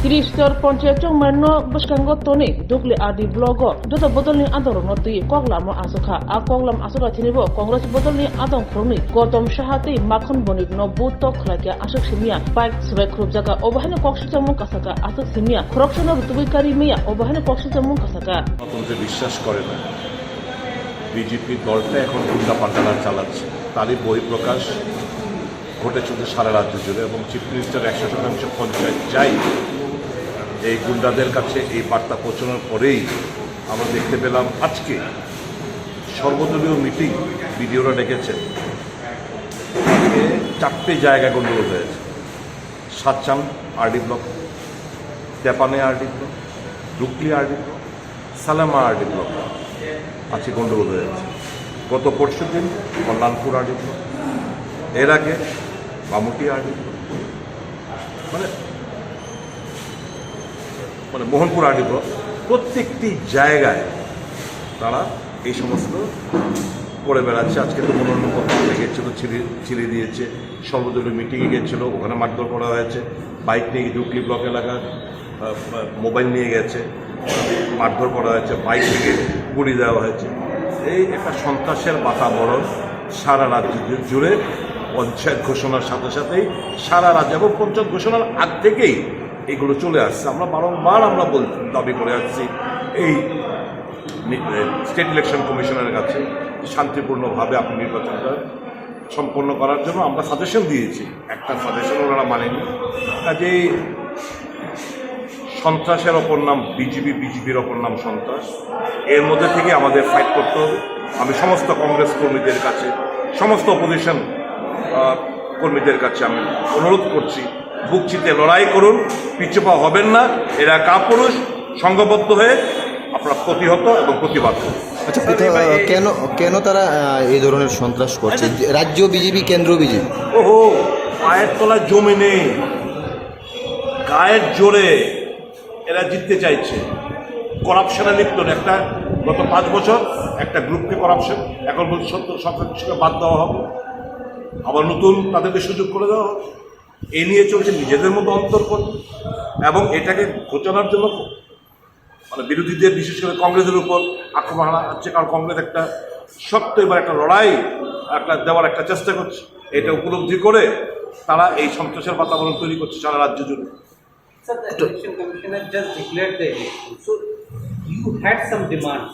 Kristor Pontiacong Mano Buskango Tony, Dugli Adi Blogo, Dota Bodolni Ador Noti, Koglam Asuka, Akoglam Asuka Tinibo, Congress Bodolni Adon Kroni, Gotom Shahati, Makon Bonik, no Buto Klaka, Asuk Simia, Pike Svekrup Zaka, Obahana Kokshita Munkasaka, Asuk Simia, Corruption of Tubikari Mia, Obahana Kokshita Munkasaka. বিশ্বাস করে না BJP দলটা এখন গুন্ডা পাল্টানা চালাচ্ছে তারই বই প্রকাশ ঘটে চলছে সারা রাজ্য জুড়ে এবং চিফ মিনিস্টার 100% পঞ্চায়েত চাই এই গুন্ডাদের কাছে এই বার্তা পৌঁছানোর পরেই আমরা দেখতে পেলাম আজকে সর্বদলীয় মিটিং বিডিওরা ডেকেছেন আজকে 4টে জায়গায় গন্ডগোল হয়েছে সাতচান আরডি ব্লক তেপানে আরডি ব্লক ডুকলি আরডি ব্লক সালামা আরডি ব্লক আজকে গন্ডগোল হয়েছে গত পরশু দিন কল্যাণপুর আরডি ব্লক এর আগে বামুটি আরডি ব্লক মানে মোহনপুর আরডি ব্লক প্রত্যেকটি জায়গায় তারা এই সমস্ত করে বেড়াচ্ছে আজকে তো মনোনয়নপত্র গিয়েছিল ছিঁড়ে দিয়েছে সর্বদলীয় মিটিংয়ে গিয়েছিল ওখানে মারধর করা হয়েছে বাইক নিয়ে ডুকলি ব্লক এলাকার মোবাইল নিয়ে গেছে মারধর করা হয়েছে বাইক থেকে গুলি দেওয়া হয়েছে এই একটা সন্ত্রাসের বাতাবরণ সারা রাজ্য জুড়ে পঞ্চায়েত ঘোষণার সাথে সাথেই সারা রাজ্য এবং পঞ্চায়েত ঘোষণার আগ থেকেই এগুলো চলে আসছে আমরা বারংবার দাবি করে আসছি এই স্টেট ইলেকশন কমিশনের কাছে শান্তিপূর্ণভাবে আপনি নির্বাচনটা সম্পন্ন করার জন্য আমরা সাজেশন দিয়েছি একটা সাজেশন ওনারা মানেনি কাজেই সন্ত্রাসের অপর নাম বিজেপির অপর নাম সন্ত্রাস এর মধ্যে থেকে আমাদের ফাইট করতে হবে আমি সমস্ত কংগ্রেস কর্মীদের কাছে সমস্ত অপোজিশন কর্মীদের কাছে আমি অনুরোধ করছি বুক চিতে লড়াই করুন পিছুপা হবেন না এরা কাপুরুষ সংঘবদ্ধ হয়ে আপনারা প্রতিহত এবং প্রতিবাদ করুন। আচ্ছা কেন তারা এই ধরনের সন্ত্রাস করছে রাজ্য বিজেপি কেন্দ্র বিজেপি ওহো পায়ের তলায় জমি নেই গায়ের জোরে এরা জিততে চাইছে করাপশনে লিপ্ত একটা গত 5 বছর একটা গ্রুপকে করাপশন এখন বলছে 70% বাদ দেওয়া হবে আবার নতুন তাদেরকে সুযোগ করে দেওয়া হবে এ নিয়ে চলছে নিজেদের মধ্যে অন্তর্কন এবং এটাকে ঘোচানোর জন্য মানে বিরোধীদের বিশেষ করে কংগ্রেসের উপর আক্রমণ হচ্ছে কারণ কংগ্রেস একটা শক্ত এবার একটা লড়াই দেওয়ার একটা চেষ্টা করছে এটা উপলব্ধি করে তারা এই সন্ত্রাসের বাতাবরণ তৈরি করছে সারা রাজ্য জুড়ে। Sir, the election commissioner just declared the election. So you had some demands.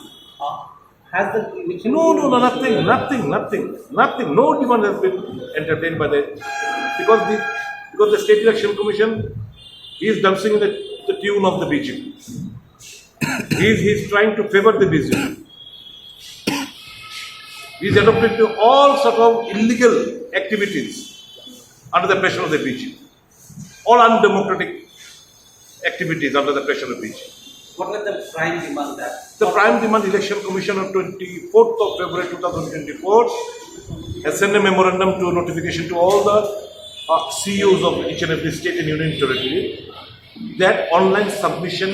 Has the election? No, nothing. No demand has been entertained by because the State Election Commission is dancing the tune of the BJP. He is trying to favor the BJP. He is adopted to all sort of illegal activities under the pressure of the BJP. All undemocratic activities under the pressure of BJP. What were the prime demand that? The Prime Demand Election Commission on 24th of February 2024 has sent a memorandum to notification to all the CEOs of each and every state and union territory that online submission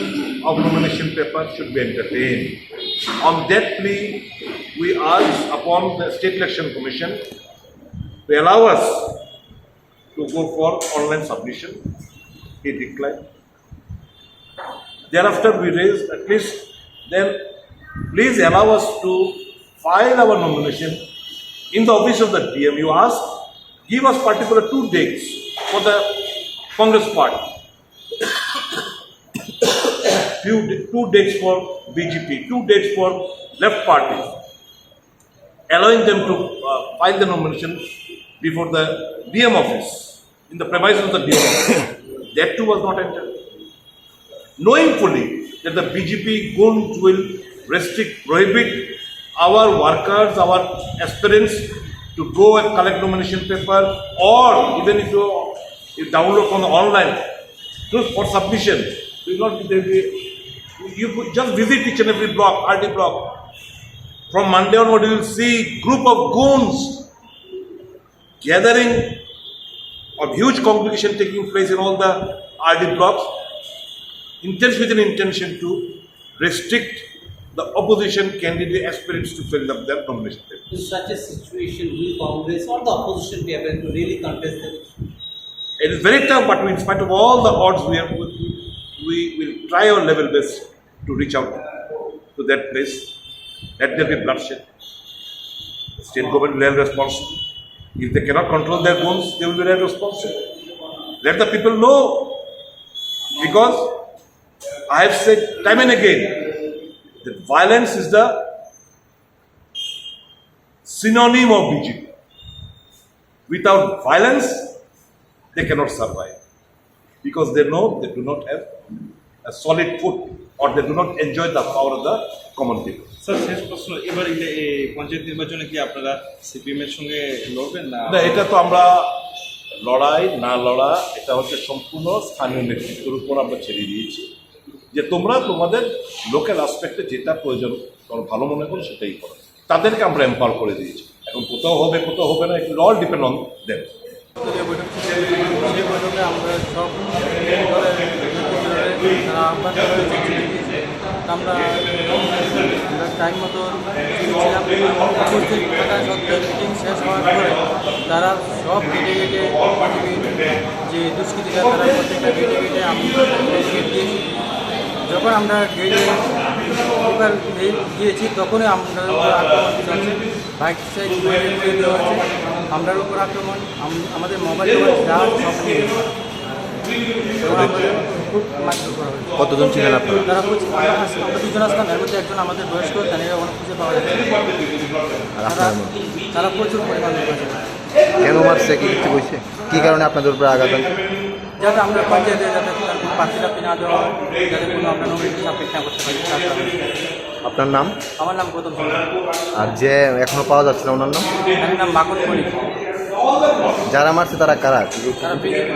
of nomination paper should be entertained. On that plea, we urge upon the State Election Commission to allow us to go for online submission. He declined. Thereafter, we raised at least then please allow us to file our nomination in the office of the DM. You ask, give us particular 2 dates for the Congress party, 2 dates for BJP, 2 dates for left party, allowing them to file the nomination before the DM office, in the premises of the DM office. That too was not entered. Knowing fully that the BJP gunds will prohibit our workers, our aspirants to go and collect nomination paper, or even if you download from the online for submission, you could just visit each and every block, RD block. From Monday onward, you will see group of goons gathering of huge congregation taking place in all the RD blocks. With an intention to restrict the opposition candidate aspirants to fill up their nomination paper. In such a situation, will Congress or the opposition be able to really contest the election? It is very tough, but in spite of all the odds, we will try our level best to reach out to that place. Let there be bloodshed. The state government will be responsible. If they cannot control their wounds, they will be held responsible. Let the people know, because I have said time and again that violence is the synonym of BJP. Without violence, they cannot survive, because they know they do not have a solid foot, or they do not enjoy the power of the common people. Sir শেষ প্রশ্ন, এবার এই পঞ্চায়েত নির্বাচনে কি আপনারা CPM এর সঙ্গে লড়বেন না? না, এটা তো আমরা লড়াই না লড়া, এটা হচ্ছে সম্পূর্ণ স্থানীয় নেতৃত্বের উপর আমরা ছেড়ে দিয়েছি, যে তোমরা তোমাদের লোকাল আসপেক্টে যেটা প্রয়োজন তোমরা ভালো মনে করো সেটাই করো। তাদেরকে আমরা এম্পাওয়ার করে দিয়েছি। এখন কোথাও হবে কোথাও হবে না, it all depend on them. সেই বৈঠকে আমরা সব তারা আহ্বান করেছে, আমরা টাইম মতো ছিলাম। উপস্থিত থাকা সত্ত্বেও মিটিং শেষ হওয়ার পরে তারা সব গেটে গেটে যে দুষ্কৃতিকার তারা প্রত্যেকটা গেটে গেটে আমরা গেট দিয়েছি। যখন আমরা গেটে এবার গিয়েছি তখনই আমরা আক্রমণ চলছে, বাইক সাইড করে দেওয়া হয়েছে, আমরার উপর আক্রমণ, আমাদের মোবাইল যা সব নিয়ে গেছে। খুব মারধর করা হয়েছে। কতজন ছিলেন আপনারা? তারা আমরা দুজন আসলাম, এর মধ্যে একজন আমাদের বয়স্ক, তাদের অনেক খুঁজে পাওয়া যাচ্ছে। আর আপনার মধ্যে? তারা প্রচুর পরিমাণে হয়েছে। কেন মারছে, কি কিছু বলছে? কি কারণে আপনাদের উপরে আঘাত আনছে? যাতে আমরা পঞ্চায়েতে যাতে কোনো প্রার্থীরাপি না দেওয়া হয়, যাতে কোনো আমরা নমিনি সাবমিট না করতে পারি। আপনার নাম? আমার নাম গৌতম সরকার। আর যে এখনো পাওয়া যাচ্ছে না ওনার নাম? আমার নাম মাখন মণি। যারা মারছে তারা কারা? তারা বিজেপি।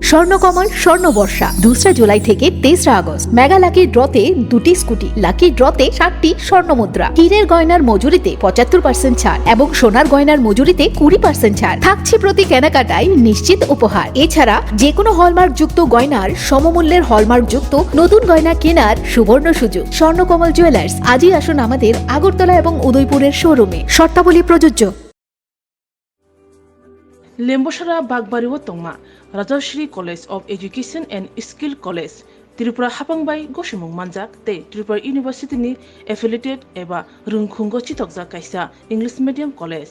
স্বর্ণকমল স্বর্ণবর্ষা 2 জুলাই থেকে 23 আগস্ট। মেগা লাকি ড্রতে 2টি স্কুটি, লাকি ড্রতে 7টি স্বর্ণমুদ্রা, হীরের গয়নার মজুরিতে 75% ছাড় এবং সোনার গয়নার মজুরিতে 20% ছাড় থাকছে প্রতি কেনাকাটায় নিশ্চিত উপহার। এছাড়া যে কোনো হলমার্ক যুক্ত গয়নার সমমূল্যের হলমার্ক যুক্ত নতুন গয়না কেনার সুবর্ণ সুযোগ। স্বর্ণকমল জুয়েলার্স, আজই আসুন আমাদের আগরতলা এবং উদয়পুরের শোরুমে। শর্তাবলী প্রযোজ্য। লেম্বসারা বাগবাড়ি ও তংমা Rajshree college of education and skill college Tripura हापांबाई गसिमुं मानजाक ते त्रिपुरा यूनिवर्सिटी एफिलिएटेड एबा रुंखुंगो चितकजाक कायसा इंग्लिश मीडियम कॉलेज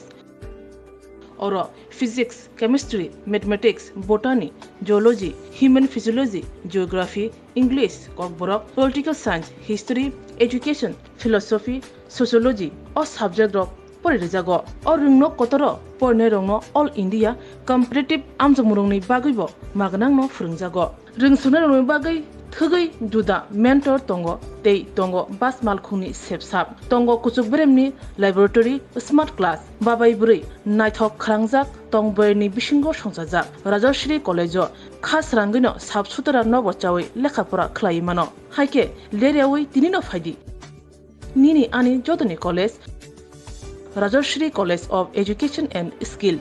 और physics chemistry mathematics botany geology human physiology geography English Kokborok political science history education philosophy sociology और सब्जेक्ट रक परिरेजागो और रुंगनो कतरो परने रंगनो ऑल इंडिया कम्पिटिटिव आमजमुरंनि बागैबो मागनांनो फोरोंजागो रोंसुनो रंगनि बागै थगै दुदा मेंटर तंगो तै तंगो बास मालखुनि सेबसाब तंगो कुचुक ब्रेमनि लैबोरेटरी स्मार्ट क्लास बाबाई बुरै नायथक खालांजाक तंबैनि बिसिंगो संजाजाक राजश्री कलेजो खास रांगैनो साबसुतरा नबचावै लेखाफोरा खलायमानो हायके लेरेवै तिनिनो फायदि निनि आनि जतनि college Rajshree college of education and skill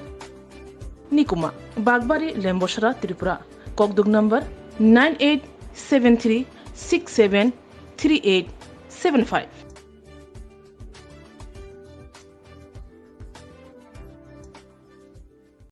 निकुमा बागबाड़ी लेम्बोसरा त्रिपुरा ककदुग नंबर 9873673875।